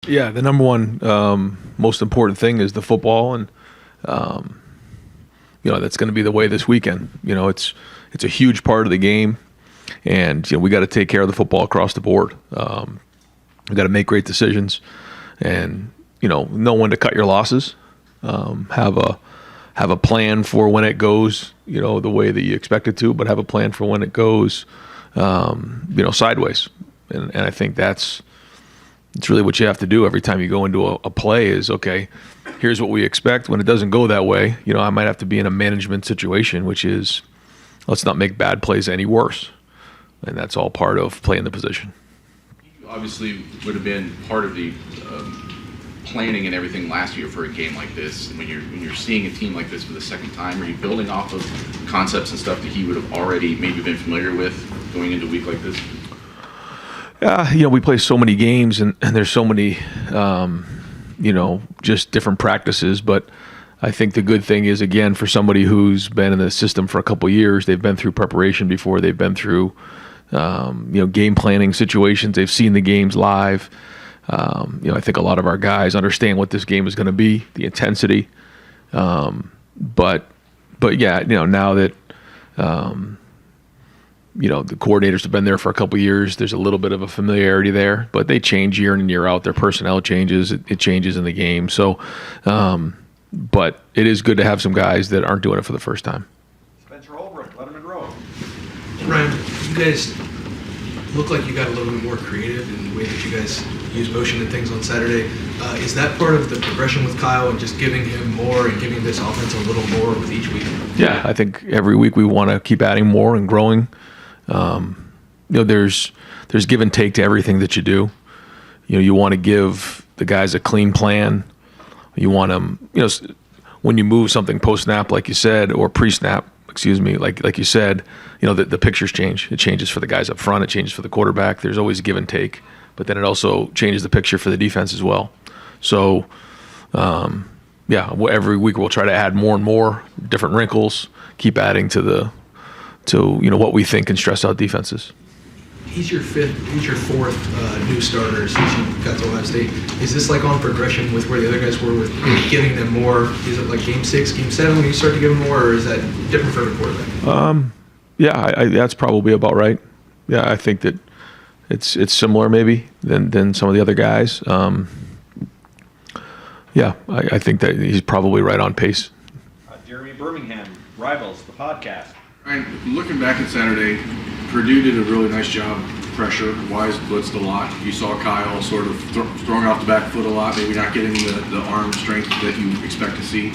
Yeah, the number one most important thing is the football, and that's going to be the way this weekend. It's a huge part of the game, and we got to take care of the football across the board. We got to make great decisions, and know when to cut your losses. Have a plan for when it goes, the way that you expect it to, but have a plan for when it goes, sideways. And I think it's really what you have to do every time you go into a play is, okay, here's what we expect. When it doesn't go that way, I might have to be in a management situation, which is, let's not make bad plays any worse. And that's all part of playing the position. Obviously would have been part of the planning and everything last year for a game like this. When you're seeing a team like this for the second time, are you building off of concepts and stuff that he would have already maybe been familiar with going into a week like this? We play so many games and there's so many, just different practices. But I think the good thing is, again, for somebody who's been in the system for a couple of years, they've been through preparation before, they've been through, game planning situations, they've seen the games live. I think a lot of our guys understand what this game is going to be, the intensity. But yeah, now that, the coordinators have been there for a couple of years, there's a little bit of a familiarity there, but they change year in and year out. Their personnel changes, it changes in the game. So, but it is good to have some guys that aren't doing it for the first time. Spencer Holbrook, Letterman Row. Ryan, you guys look like you got a little bit more creative in the way that you guys use motion and things on Saturday. Is that part of the progression with Kyle and just giving him more and giving this offense a little more with each week? Yeah, I think every week we want to keep adding more and growing. There's give and take to everything that you do. You want to give the guys a clean plan. You want them, when you move something post-snap, like you said, or pre-snap, like you said, the pictures change. It changes for the guys up front. It changes for the quarterback. There's always give and take, but then it also changes the picture for the defense as well. So, every week we'll try to add more and more different wrinkles, keep adding to what we think can stress out defenses. He's your fourth new starter since you got to Ohio State. Is this like on progression with where the other guys were with giving them more? Is it like game 6, game 7 when you start to give them more, or is that different for every quarterback? That's probably about right. Yeah, I think that it's similar maybe than some of the other guys. I think that he's probably right on pace. Jeremy Birmingham, Rivals, the podcast. Ryan, looking back at Saturday, Purdue did a really nice job pressure. Wise blitzed a lot. You saw Kyle sort of throwing off the back foot a lot, maybe not getting the arm strength that you expect to see.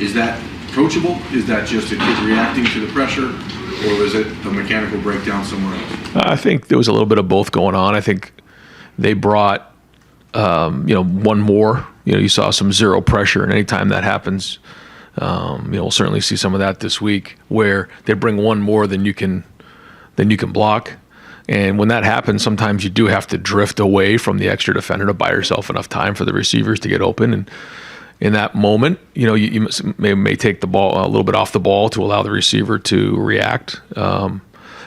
Is that coachable? Is that just a kid reacting to the pressure? Or is it a mechanical breakdown somewhere else? I think there was a little bit of both going on. I think they brought, one more. You saw some zero pressure, and anytime that happens, we'll certainly see some of that this week, where they bring one more than you can block. And when that happens, sometimes you do have to drift away from the extra defender to buy yourself enough time for the receivers to get open. And in that moment, you may take the ball a little bit off the ball to allow the receiver to react. But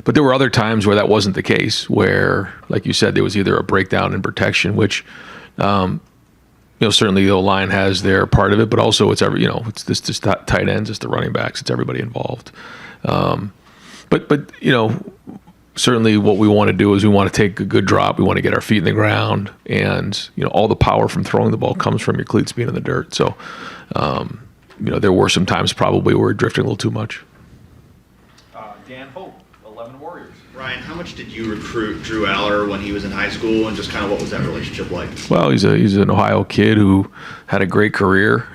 there were other times where that wasn't the case, where, like you said, there was either a breakdown in protection, which, certainly the line has their part of it, but also it's it's this tight ends, it's the running backs, it's everybody involved. But certainly what we want to do is we want to take a good drop. We want to get our feet in the ground, and all the power from throwing the ball comes from your cleats being in the dirt. So, there were some times probably where we're drifting a little too much. Dan Hope, 11 Warriors. Ryan, how much did you recruit Drew Aller when he was in high school, and just kind of what was that relationship like? Well, he's an Ohio kid who had a great career.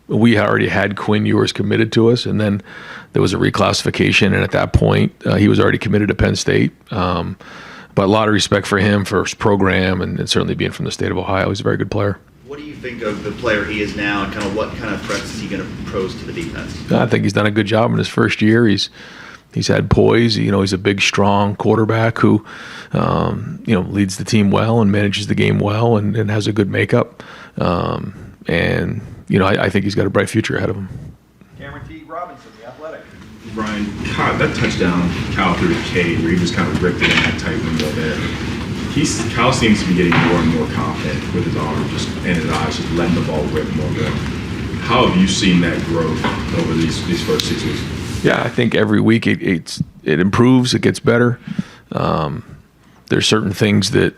We already had Quinn Ewers committed to us, and then there was a reclassification, and at that point, he was already committed to Penn State. But a lot of respect for him, for his program, and certainly being from the state of Ohio. He's a very good player. What do you think of the player he is now, and kind of what kind of threats is he going to pose to the defense? I think he's done a good job in his first year. He's had poise. He's a big, strong quarterback who, leads the team well and manages the game well and has a good makeup. I think he's got a bright future ahead of him. Cameron T. Robinson, The Athletic. Ryan, that touchdown, Kyle threw to Cade, where he just kind of ripped it in that tight window there. Kyle seems to be getting more and more confident with his arm, just and his eyes, just letting the ball rip more and more. How have you seen that growth over these first 6 weeks? Yeah, I think every week it improves, it gets better. There's certain things that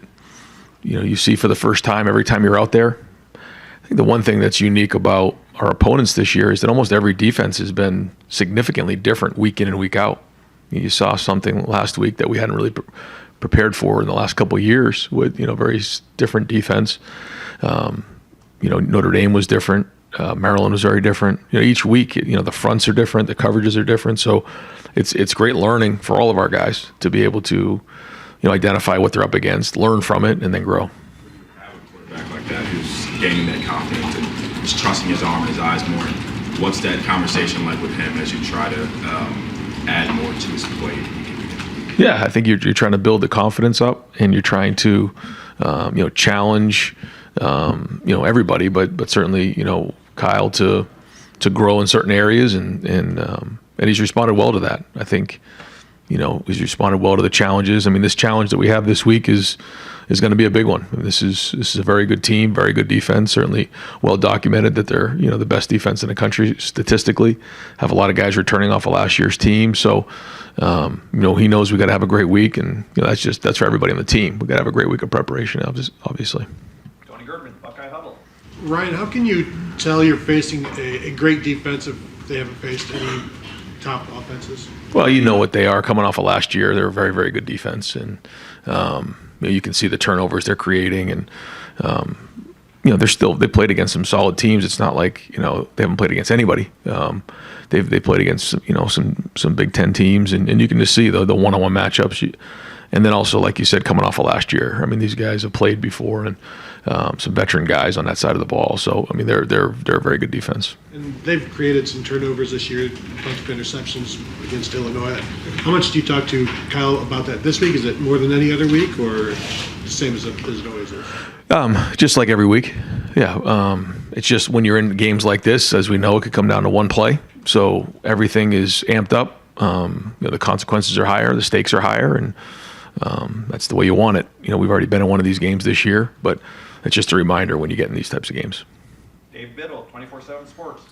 you see for the first time every time you're out there. I think the one thing that's unique about our opponents this year is that almost every defense has been significantly different week in and week out. You saw something last week that we hadn't really prepared for in the last couple of years with very different defense. Notre Dame was different. Maryland was very different. Each week, the fronts are different, the coverages are different. So it's great learning for all of our guys to be able to identify what they're up against, learn from it, and then grow. Have a quarterback like that who's gaining that confidence and just trusting his arm and his eyes more. What's that conversation like with him as you try to add more to his play? Yeah, I think you're trying to build the confidence up, and you're trying to challenge everybody, but certainly Kyle to grow in certain areas, and he's responded well to that. I think he's responded well to the challenges. I mean, this challenge that we have this week is going to be a big one. This is a very good team, very good defense. Certainly well documented that they're the best defense in the country statistically. Have a lot of guys returning off of last year's team, so he knows we got to have a great week, and that's for everybody on the team. We got to have a great week of preparation, obviously. Tony Gertman, Buckeye Huddle. Ryan, how can you tell you're facing a great defense if they haven't faced any top offenses? Well, you know what they are coming off of last year. They're a very, very good defense, and you can see the turnovers they're creating, and they played against some solid teams. It's not like they haven't played against anybody. They played against some Big Ten teams, and you can just see the one-on-one matchups. And then also, like you said, coming off of last year. I mean, these guys have played before, and some veteran guys on that side of the ball. So, I mean, they're a very good defense. And they've created some turnovers this year, a bunch of interceptions against Illinois. How much do you talk to Kyle about that this week? Is it more than any other week, or the same as it always is? Just like every week. Yeah. It's just when you're in games like this, as we know, it could come down to one play. So everything is amped up. The consequences are higher, the stakes are higher, and that's the way you want it. We've already been in one of these games this year, but it's just a reminder when you get in these types of games. Dave Biddle, 24/7 Sports.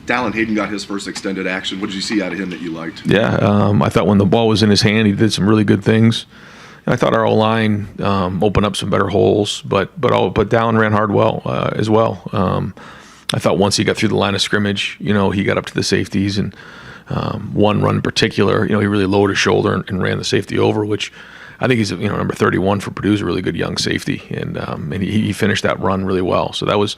Dallin Hayden got his first extended action. What did you see out of him that you liked? Yeah, I thought when the ball was in his hand, he did some really good things. I thought our O-line opened up some better holes, but Dallin ran hard as well. I thought once he got through the line of scrimmage, he got up to the safeties, and one run in particular, he really lowered his shoulder and ran the safety over, which I think he's number 31 for Purdue's a really good young safety, and he finished that run really well. So that was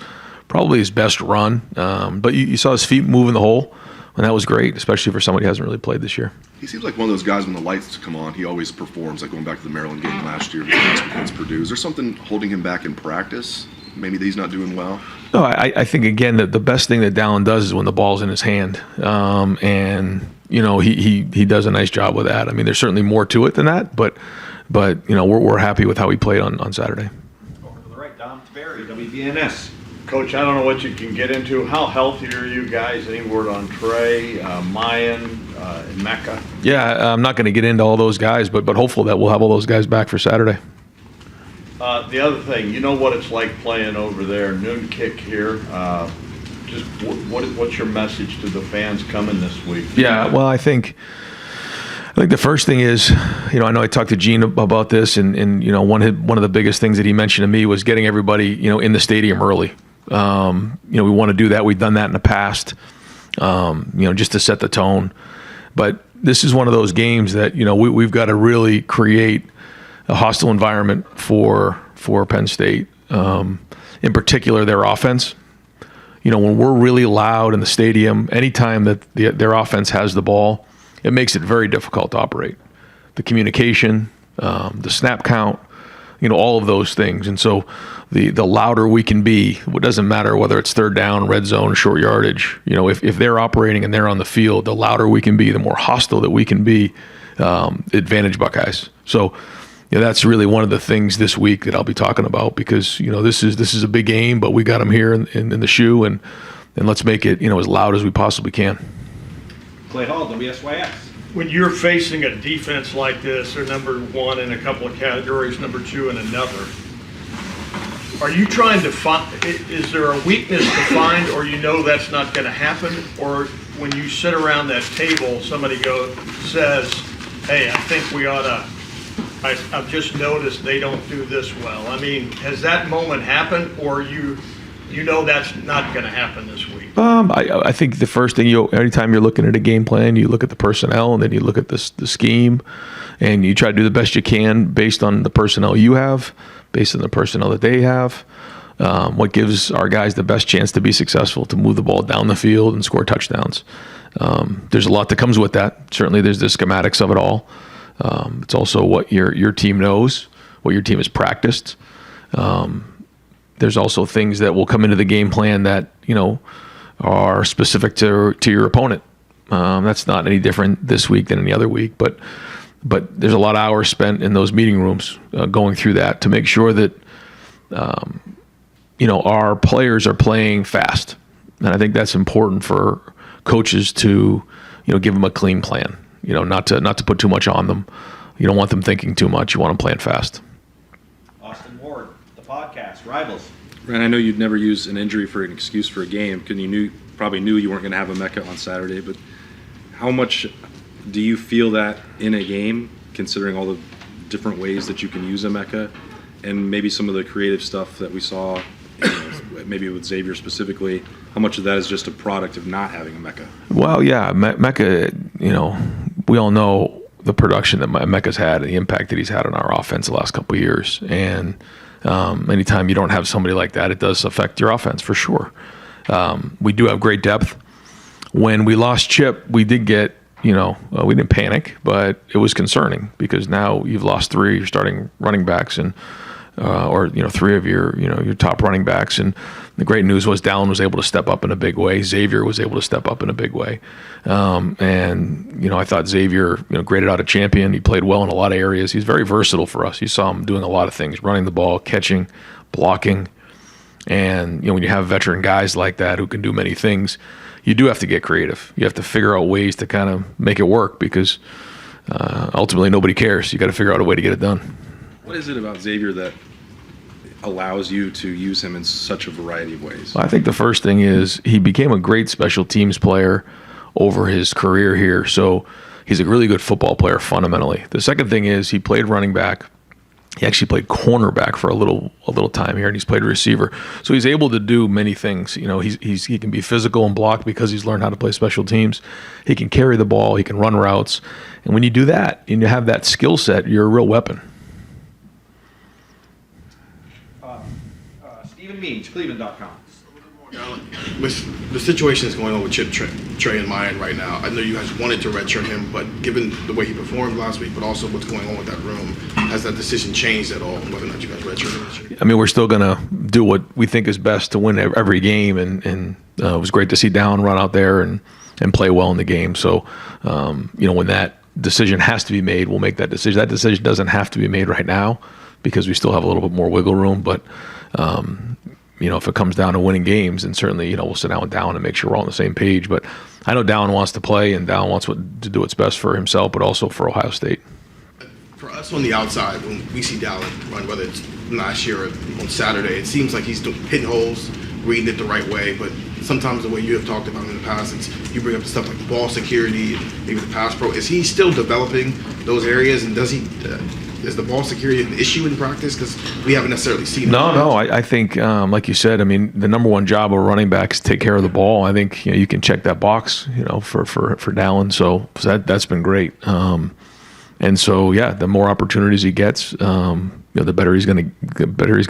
probably his best run. But you saw his feet move in the hole, and that was great, especially for somebody who hasn't really played this year. He seems like one of those guys when the lights come on, he always performs, like going back to the Maryland game last year against Purdue. Is there something holding him back in practice? Maybe that he's not doing well? No, I think, again, that the best thing that Dallin does is when the ball's in his hand. And he does a nice job with that. I mean, there's certainly more to it than that, but we're happy with how he played on Saturday. Over to the right, Dom Taveri, WBNS. Coach, I don't know what you can get into. How healthy are you guys? Any word on Trey, Mayan, and Mecca? Yeah, I'm not going to get into all those guys, but hopeful that we'll have all those guys back for Saturday. The other thing, you know what it's like playing over there, noon kick here. Just what's your message to the fans coming this week? Yeah, well, I think the first thing is, I know I talked to Gene about this, and one of the biggest things that he mentioned to me was getting everybody, in the stadium early. We want to do that. We've done that in the past, just to set the tone. But this is one of those games that, we've got to really create a hostile environment for Penn State, in particular their offense. When we're really loud in the stadium, anytime that their offense has the ball, it makes it very difficult to operate. The communication, the snap count, all of those things. And so the louder we can be, it doesn't matter whether it's third down, red zone, short yardage. If they're operating and they're on the field, the louder we can be, the more hostile that we can be, advantage Buckeyes. So that's really one of the things this week that I'll be talking about, because this is a big game, but we got them here in the shoe, and let's make it as loud as we possibly can. Clay Hall, WSYS. when you're facing a defense like this, they're number one in a couple of categories, number two in another. Are you trying to find, is there a weakness to find, or you know that's not going to happen? Or when you sit around that table, somebody says, hey, I think we ought to, I've just noticed they don't do this well. I mean, has that moment happened, or you know that's not going to happen this week? I think the first thing anytime you're looking at a game plan, you look at the personnel, and then you look at the scheme, and you try to do the best you can based on the personnel you have, based on the personnel that they have. What gives our guys the best chance to be successful, to move the ball down the field and score touchdowns. There's a lot that comes with that. Certainly there's the schematics of it all. It's also what your team knows, what your team has practiced. There's also things that will come into the game plan that, are specific to your opponent. That's not any different this week than any other week, but there's a lot of hours spent in those meeting rooms going through that to make sure that, our players are playing fast. And I think that's important for coaches to, give them a clean plan, not to put too much on them. You don't want them thinking too much. You want them playing fast. Austin Ward, the podcast, Rivals. Ryan, I know you'd never use an injury for an excuse for a game because you probably knew you weren't going to have a Mecca on Saturday, but how much do you feel that in a game, considering all the different ways that you can use a Mecca and maybe some of the creative stuff that we saw, maybe with Xavier specifically, how much of that is just a product of not having a Mecca? Well, yeah, Mecca, we all know the production that Mecca's had and the impact that he's had on our offense the last couple of years. And anytime you don't have somebody like that, it does affect your offense for sure. We do have great depth. When we lost Chip, we did get, we didn't panic, but it was concerning because now you've lost three of your starting running backs and three of your top running backs. And the great news was Dallin was able to step up in a big way. Xavier was able to step up in a big way. I thought Xavier, graded out a champion. He played well in a lot of areas. He's very versatile for us. You saw him doing a lot of things, running the ball, catching, blocking. And, when you have veteran guys like that who can do many things, you do have to get creative. You have to figure out ways to kind of make it work because ultimately nobody cares. You got to figure out a way to get it done. What is it about Xavier that allows you to use him in such a variety of ways? Well, I think the first thing is he became a great special teams player over his career here. So he's a really good football player fundamentally. The second thing is he played running back. He actually played cornerback for a little time here, and he's played receiver. So he's able to do many things. He can be physical and block because he's learned how to play special teams. He can carry the ball. He can run routes. And when you do that and you have that skill set, you're a real weapon. Stephen Means, Cleveland.com. With the situation that's going on with Chip Trey in mind right now, I know you guys wanted to redshirt him, but given the way he performed last week, but also what's going on with that room, has that decision changed at all, whether or not you guys redshirt him this year? I mean, we're still going to do what we think is best to win every game, and it was great to see Dallin run out there and play well in the game. So, when that decision has to be made, we'll make that decision. That decision doesn't have to be made right now because we still have a little bit more wiggle room, but if it comes down to winning games, then certainly, we'll sit down with Dallin and make sure we're all on the same page. But I know Dallin wants to play, and Dallin wants to do what's best for himself, but also for Ohio State. For us on the outside, when we see Dallin run, whether it's last year or on Saturday, it seems like he's hitting holes, reading it the right way. But sometimes the way you have talked about him in the past, you bring up stuff like ball security, maybe the pass pro. Is he still developing those areas, and does he? Is the ball security an issue in practice? Because we haven't necessarily seen it. No. I think, like you said, I mean, the number one job of a running back is to take care of the ball. I think you can check that box, for Dallin. So that's been great. And so the more opportunities he gets, the better he's going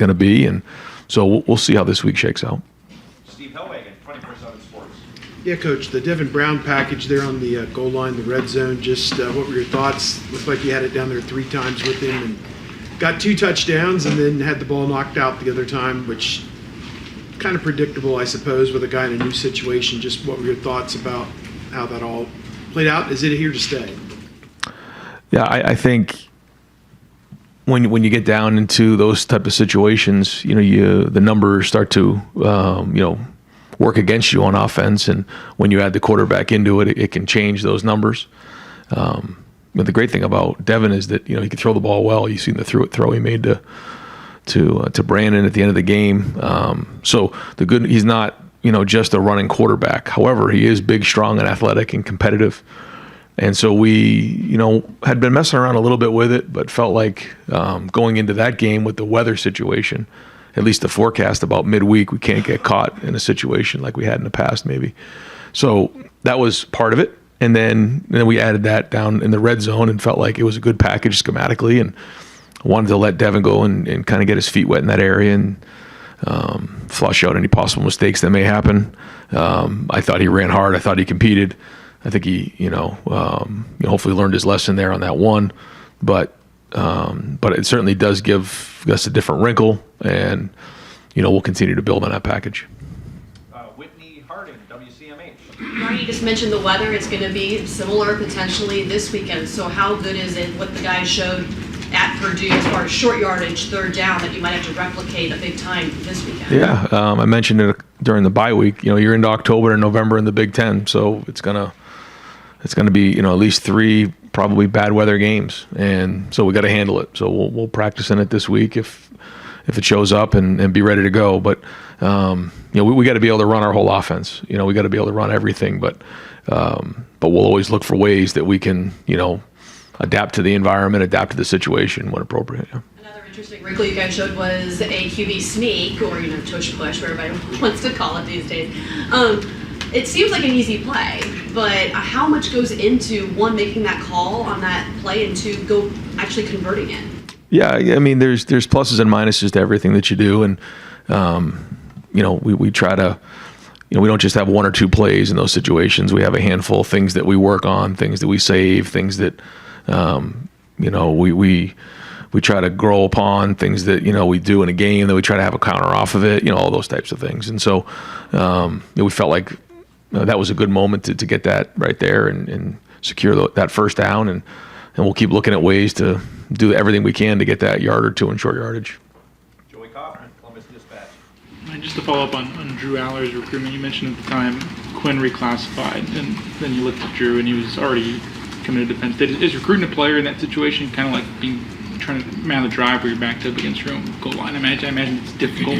to be. And so we'll see how this week shakes out. Steve Hellwagen, 24/7 Sports. Yeah, Coach, the Devin Brown package there on the goal line, the red zone, just what were your thoughts? Looked like you had it down there 3 times with him and got 2 touchdowns and then had the ball knocked out the other time, which kind of predictable, I suppose, with a guy in a new situation. Just what were your thoughts about how that all played out? Is it here to stay? Yeah, I think when you get down into those type of situations, the numbers start to work against you on offense, and when you add the quarterback into it, it can change those numbers. But the great thing about Devin is that, he could throw the ball well. You've seen the throw he made to Brandon at the end of the game. So he's not, just a running quarterback. However, he is big, strong, and athletic and competitive. And so we, had been messing around a little bit with it, but felt like going into that game with the weather situation, at least the forecast about midweek, we can't get caught in a situation like we had in the past maybe. So that was part of it. And then we added that down in the red zone and felt like it was a good package schematically, and wanted to let Devin go and kind of get his feet wet in that area and flush out any possible mistakes that may happen. I thought he ran hard. I thought he competed. I think he, hopefully learned his lesson there on that one. But it certainly does give us a different wrinkle, and we'll continue to build on that package. Brian, you just mentioned the weather. It's going to be similar potentially this weekend. So how good is it what the guys showed at Purdue as far as short yardage, third down, that you might have to replicate a big time this weekend? Yeah, I mentioned it during the bye week. You're into October and November in the Big Ten, so it's gonna be at least 3 probably bad weather games, and so we got to handle it. So we'll practice in it this week if it shows up and be ready to go. But we got to be able to run our whole offense. We got to be able to run everything. But we'll always look for ways that we can adapt to the environment, adapt to the situation when appropriate. Yeah. Another interesting wrinkle you guys showed was a QB sneak, or tush push, whatever everybody wants to call it these days. It seems like an easy play, but how much goes into one, making that call on that play, and two, go actually converting it? Yeah, I mean, there's pluses and minuses to everything that you do, and we try to, we don't just have 1 or 2 plays in those situations. We have a handful of things that we work on, things that we save, things that we try to grow upon, things that we do in a game that we try to have a counter off of it, all those types of things. And so we felt like that was a good moment to get that right there and secure that first down, and we'll keep looking at ways to do everything we can to get that yard or 2 in short yardage. Joey Kaufman, Columbus Dispatch. And just to follow up on Drew Aller's recruitment, you mentioned at the time Quinn reclassified, and then you looked at Drew and he was already committed to Penn State. Is recruiting a player in that situation kind of like trying to man the drive where you're backed up against your own goal line? I imagine it's difficult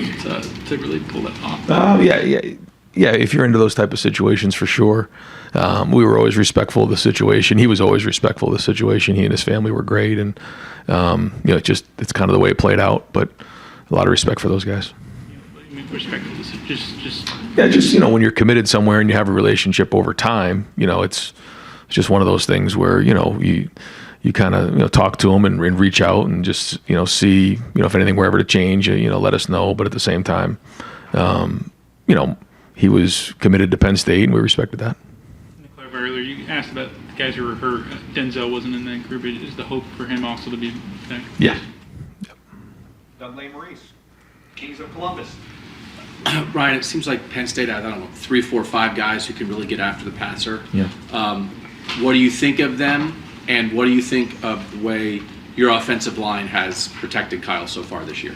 to really pull that off. Yeah. If you're into those type of situations, for sure. We were always respectful of the situation. He was always respectful of the situation. He and his family were great, and it's kind of the way it played out. But a lot of respect for those guys. Respect for this, just when you're committed somewhere and you have a relationship over time, it's just one of those things where you kind of talk to them and reach out and just see if anything were ever to change, let us know. But at the same time, he was committed to Penn State, and we respected that. Earlier, you asked about the guys who were hurt. Denzel wasn't in that group. Is the hope for him also to be back? Yeah. Dudley Maurice, Kings of Columbus. Ryan, it seems like Penn State had, 3, 4, 5 guys who can really get after the passer. Yeah. What do you think of them, and what do you think of the way your offensive line has protected Kyle so far this year?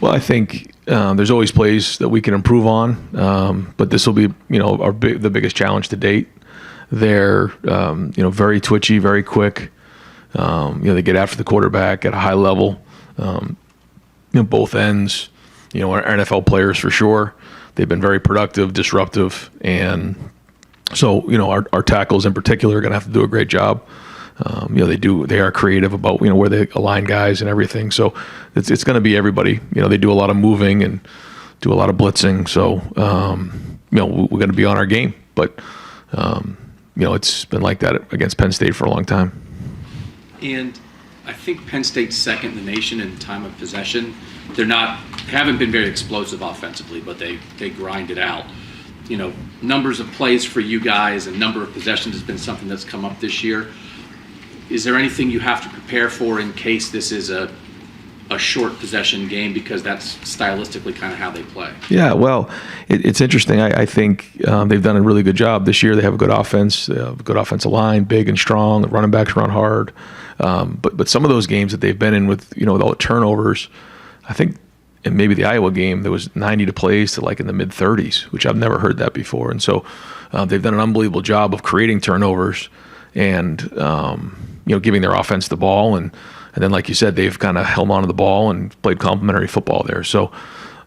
Well, I think there's always plays that we can improve on, but this will be, the biggest challenge to date. They're, very twitchy, very quick. They get after the quarterback at a high level. Both ends, are NFL players for sure. They've been very productive, disruptive, and so, our tackles in particular are going to have to do a great job. They are creative about, where they align guys and everything. So it's going to be everybody. They do a lot of moving and do a lot of blitzing. So, we're going to be on our game, but, it's been like that against Penn State for a long time. And I think Penn State's second in the nation in time of possession. They haven't been very explosive offensively, but they grind it out. Numbers of plays for you guys and number of possessions has been something that's come up this year. Is there anything you have to prepare for in case this is a short possession game, because that's stylistically kind of how they play? Yeah, well, it's interesting. I think they've done a really good job this year. They have a good offense, a good offensive line, big and strong. The running backs run hard. But some of those games that they've been in with, with all the turnovers, I think in maybe the Iowa game, there was 90 to plays to like in the mid-30s, which I've never heard that before. And so they've done an unbelievable job of creating turnovers and giving their offense the ball, and then like you said, they've kind of held on to the ball and played complementary football there. So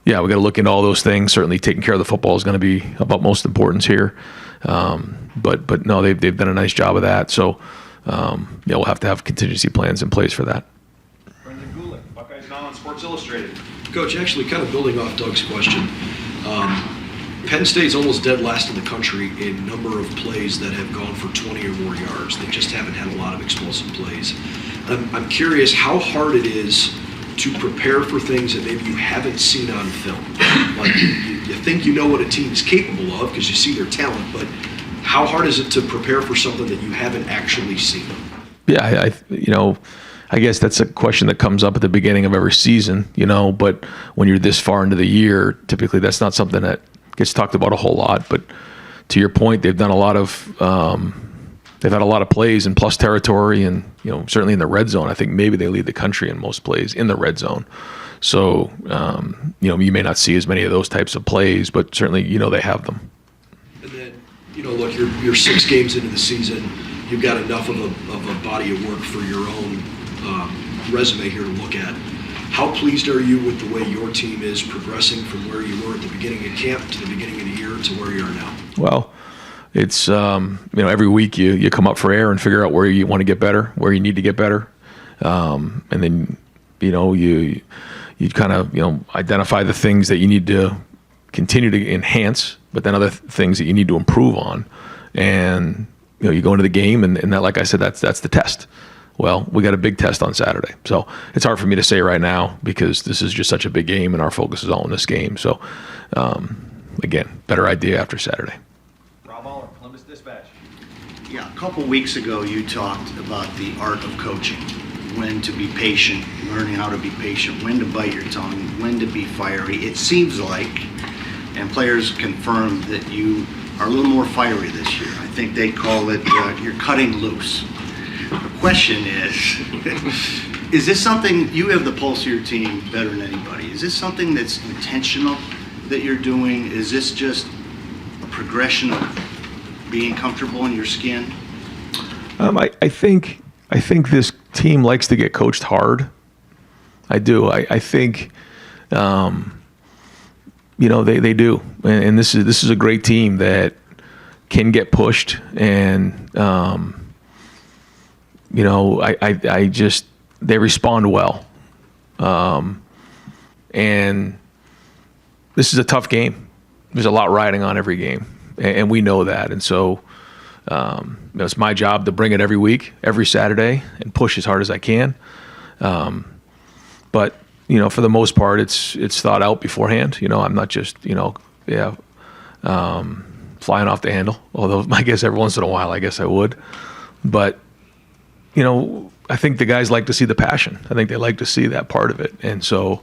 yeah, we got to look into all those things. Certainly taking care of the football is going to be of utmost importance here. But no, they've done a nice job of that. So we'll have to have contingency plans in place for that. Brendan Gulick, Buckeyes Now on Sports Illustrated. Coach, actually kind of building off Doug's question, Penn State's almost dead last in the country in number of plays that have gone for 20 or more yards. They just haven't had a lot of explosive plays. I'm curious how hard it is to prepare for things that maybe you haven't seen on film. Like you think you know what a team is capable of because you see their talent, but how hard is it to prepare for something that you haven't actually seen? Yeah, I guess that's a question that comes up at the beginning of every season, but when you're this far into the year, typically that's not something that gets talked about a whole lot. But to your point, they've done a lot of they've had a lot of plays in plus territory, and certainly in the red zone. I think maybe they lead the country in most plays in the red zone. So you may not see as many of those types of plays, but certainly they have them. And then look, you're 6 games into the season. You've got enough of a body of work for your own resume here to look at. How pleased are you with the way your team is progressing from where you were at the beginning of camp to the beginning of the year to where you are now? Well, it's every week you come up for air and figure out where you want to get better, where you need to get better, and then you kind of identify the things that you need to continue to enhance, but then other things that you need to improve on, and you go into the game and that, like I said, that's the test. Well, we got a big test on Saturday, so it's hard for me to say right now because this is just such a big game and our focus is all in this game. So again, better idea after Saturday. Yeah, a couple weeks ago you talked about the art of coaching, when to be patient, learning how to be patient, when to bite your tongue, when to be fiery. It seems like, and players confirm that you are a little more fiery this year. I think they call it you're cutting loose. The question is this something, you have the pulse of your team better than anybody, is this something that's intentional that you're doing? Is this just a progression of being comfortable in your skin? I think this team likes to get coached hard. I do. I think they do, and this is a great team that can get pushed, and they respond well, and this is a tough game. There's a lot riding on every game. And we know that, and so it's my job to bring it every week, every Saturday, and push as hard as I can. But for the most part, it's thought out beforehand. I'm not just flying off the handle. Although I guess every once in a while, I guess I would. But I think the guys like to see the passion. I think they like to see that part of it, and so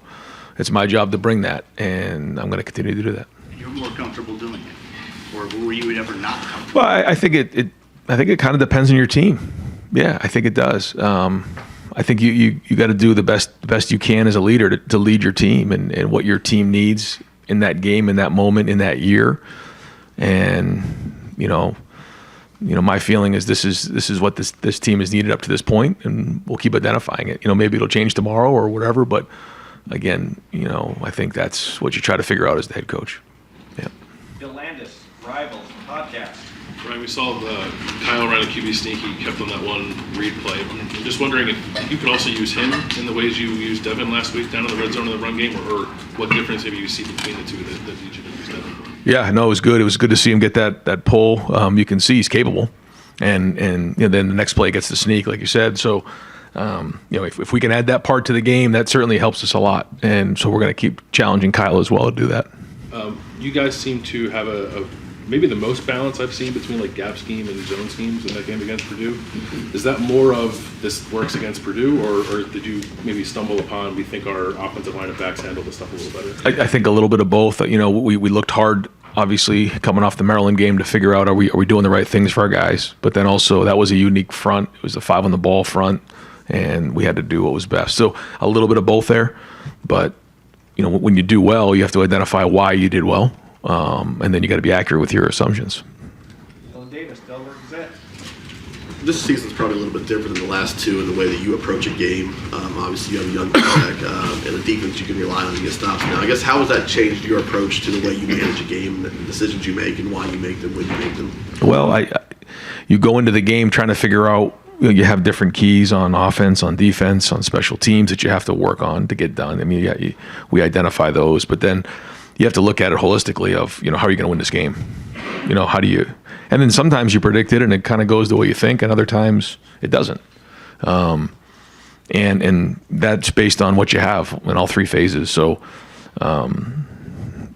it's my job to bring that, and I'm going to continue to do that. You're more comfortable doing it. Or were you ever not comfortable? Well, I think it kind of depends on your team. Yeah, I think it does. I think you got to do the best you can as a leader to lead your team and what your team needs in that game, in that moment, in that year. And my feeling is this is what this team has needed up to this point, and we'll keep identifying it. Maybe it'll change tomorrow or whatever, but again, I think that's what you try to figure out as the head coach. Yeah. Bill Landis, Rivals, the podcast. Right, we saw Kyle run a QB sneak. He kept on that one read play. I'm just wondering if you could also use him in the ways you used Devin last week down in the red zone of the run game, or what difference maybe you see between the two that you should use Devin? Yeah, no, it was good. It was good to see him get that pull. You can see he's capable, and then the next play gets the sneak, like you said. So, if we can add that part to the game, that certainly helps us a lot. And so we're going to keep challenging Kyle as well to do that. You guys seem to have a maybe the most balance I've seen between like gap scheme and zone schemes in that game against Purdue. Is that more of this works against Purdue, or did you maybe stumble upon, we think our offensive line of backs handle this stuff a little better? I think a little bit of both. We looked hard, obviously, coming off the Maryland game to figure out are we doing the right things for our guys. But then also that was a unique front. It was a 5 on the ball front, and we had to do what was best. So a little bit of both there. But when you do well, you have to identify why you did well. And then you got to be accurate with your assumptions. Dylan Davis, Delaware Gazette. this season's probably a little bit different than the last two in the way that you approach a game. Obviously, you have a young quarterback and a defense you can rely on to get stops now. I guess how has that changed your approach to the way you manage a game, the decisions you make, and why you make them when you make them? Well, you go into the game trying to figure out, you have different keys on offense, on defense, on special teams that you have to work on to get done. I mean, we identify those, but then you have to look at it holistically of, how are you going to win this game? How do you, and then sometimes you predict it and it kind of goes the way you think, and other times it doesn't. And that's based on what you have in all three phases. So, and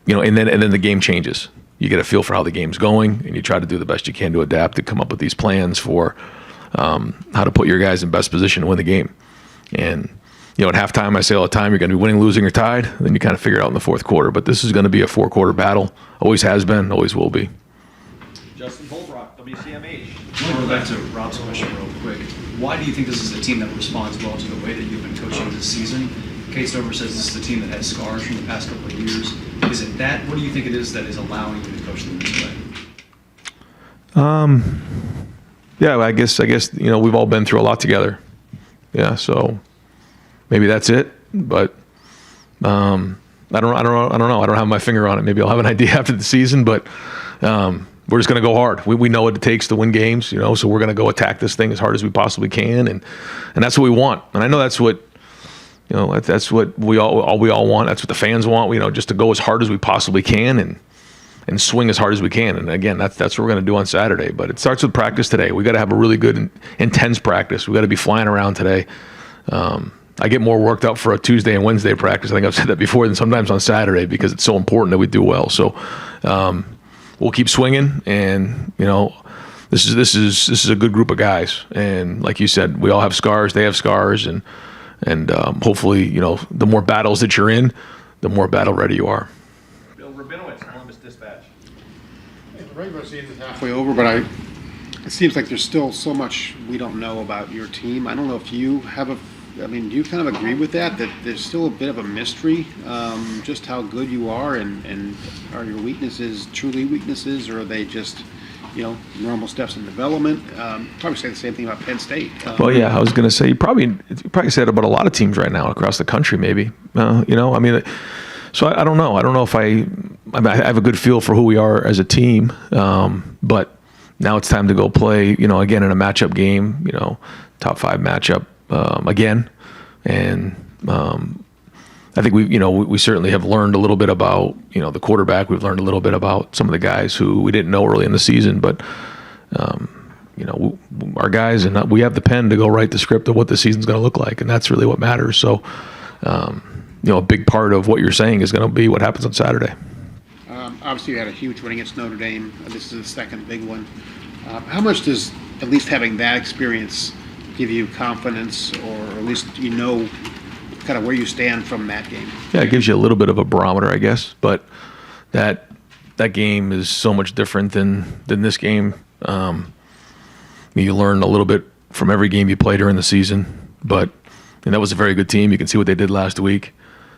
then the game changes. You get a feel for how the game's going, and you try to do the best you can to adapt, to come up with these plans for how to put your guys in best position to win the game. And at halftime, I say all the time, you're going to be winning, losing, or tied. Then you kind of figure it out in the fourth quarter. But this is going to be a 4-quarter battle. Always has been, always will be. Justin Holbrook, WCMH. I want to go back to Rob's question real quick. Why do you think this is a team that responds well to the way that you've been coaching this season? Kate Stover says this is a team that has scars from the past couple of years. Is it that? What do you think it is that is allowing you to coach them this way? Yeah, I guess we've all been through a lot together. Yeah, so maybe that's it. But I don't know. I don't have my finger on it. Maybe I'll have an idea after the season. But we're just going to go hard. We know what it takes to win games. So we're going to go attack this thing as hard as we possibly can, and that's what we want. And I know that's what. That's what we all want. That's what the fans want. Just to go as hard as we possibly can and swing as hard as we can. And again, that's what we're going to do on Saturday. But it starts with practice today. We got to have a really good, intense practice. We got to be flying around today. I get more worked up for a Tuesday and Wednesday practice. I think I've said that before than sometimes on Saturday, because it's so important that we do well. So we'll keep swinging, and this is a good group of guys. And like you said, we all have scars. They have scars, and hopefully, the more battles that you're in, the more battle ready you are. Bill Rabinowitz, Columbus Dispatch. The regular season's halfway over, but it seems like there's still so much we don't know about your team. I don't know if you have do you kind of agree with that there's still a bit of a mystery, just how good you are, and are your weaknesses truly weaknesses, or are they just normal steps in development? Probably say the same thing about Penn State. Well, yeah, I was going to say you probably said about a lot of teams right now across the country. Maybe so I don't know. I don't know if I have a good feel for who we are as a team, but now it's time to go play. Again in a matchup game. Top 5 matchup again, and I think we certainly have learned a little bit about the quarterback. We've learned a little bit about some of the guys who we didn't know early in the season, but our guys, and we have the pen to go write the script of what the season's going to look like, and that's really what matters. So a big part of what you're saying is going to be what happens on Saturday. Obviously, you had a huge win against Notre Dame. This is the second big one. How much does at least having that experience give you confidence, or at least kind of where you stand from that game? Yeah, it gives you a little bit of a barometer, I guess. But that game is so much different than this game. You learn a little bit from every game you play during the season. And that was a very good team. You can see what they did last week.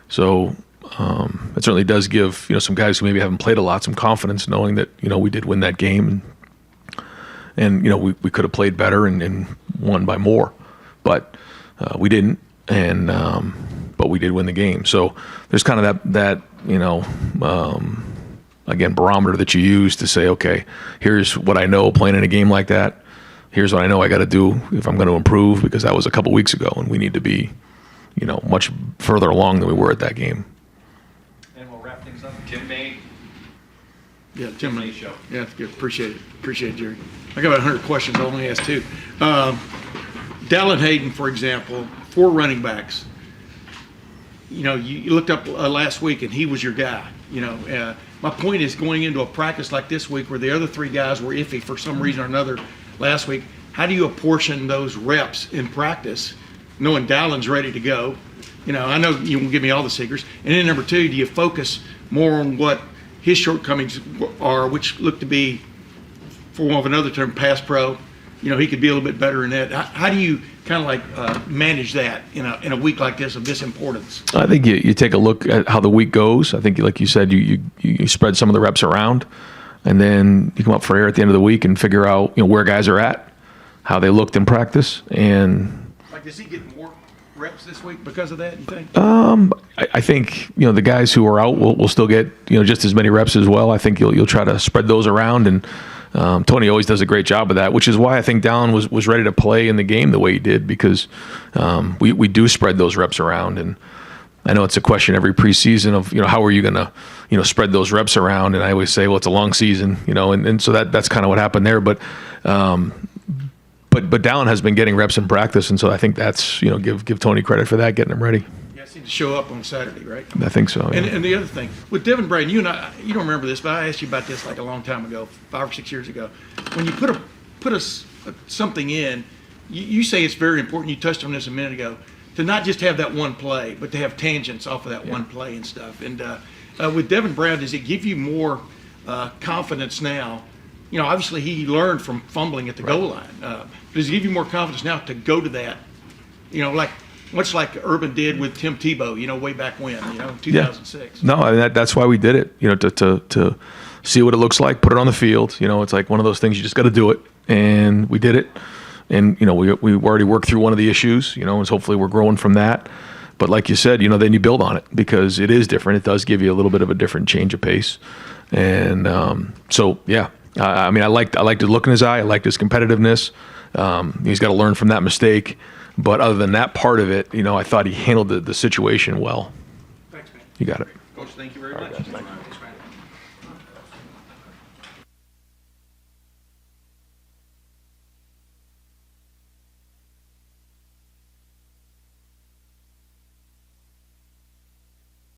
So it certainly does give some guys who maybe haven't played a lot some confidence, knowing that we did win that game, and we could have played better and won by more, but we didn't. And but we did win the game. So there's kind of that again, barometer that you use to say, okay, here's what I know playing in a game like that. Here's what I know I got to do if I'm going to improve, because that was a couple weeks ago, and we need to be much further along than we were at that game. And we'll wrap things up. Tim May. Yeah, Tim May Show. Yeah, good. Appreciate it, Jerry. I got about 100 questions. I'll only ask 2. Dallin Hayden, for example, 4 running backs. You looked up last week, and he was your guy. My point is, going into a practice like this week, where the other 3 guys were iffy for some reason or another last week, how do you apportion those reps in practice, knowing Dallin's ready to go? I know you won't give me all the secrets. And then number 2, do you focus more on what his shortcomings are, which look to be, for want of another term, pass pro? He could be a little bit better in that. How do you kind of manage that in a week like this of this importance? I think you take a look at how the week goes. I think, like you said, you spread some of the reps around, and then you come up for air at the end of the week and figure out where guys are at, how they looked in practice. And Like, does he get more reps this week because of that, you think? I think, the guys who are out will still get, just as many reps as well. I think you'll try to spread those around, and Tony always does a great job of that, which is why I think Dallin was ready to play in the game the way he did, because we do spread those reps around. And I know it's a question every preseason of, how are you going to, spread those reps around? And I always say, well, it's a long season, and so that's kind of what happened there. But Dallin has been getting reps in practice, and so I think that's, give Tony credit for that, getting him ready. Yeah, seemed to show up on Saturday, right? I think so. Yeah. And the other thing, with Devin Braden, you don't remember this, but I asked you about this like a long time ago, 5 or 6 years ago. When you put something in, you say it's very important, you touched on this a minute ago, to not just have that one play, but to have tangents off of that one play and stuff. And with Devin Brown, does it give you more confidence now? Obviously he learned from fumbling at the goal line. Does it give you more confidence now to go to that? Much like Urban did with Tim Tebow, way back when, 2006. No, I mean, that's why we did it, to see what it looks like, put it on the field. It's like one of those things, you just got to do it. And we did it. And, we already worked through one of the issues, and hopefully we're growing from that. But like you said, then you build on it, because it is different. It does give you a little bit of a different change of pace. And so, yeah, I liked the look in his eye. I liked his competitiveness. He's got to learn from that mistake. But other than that part of it, I thought he handled the situation well. Thanks, man. You got it. Coach, thank you very much.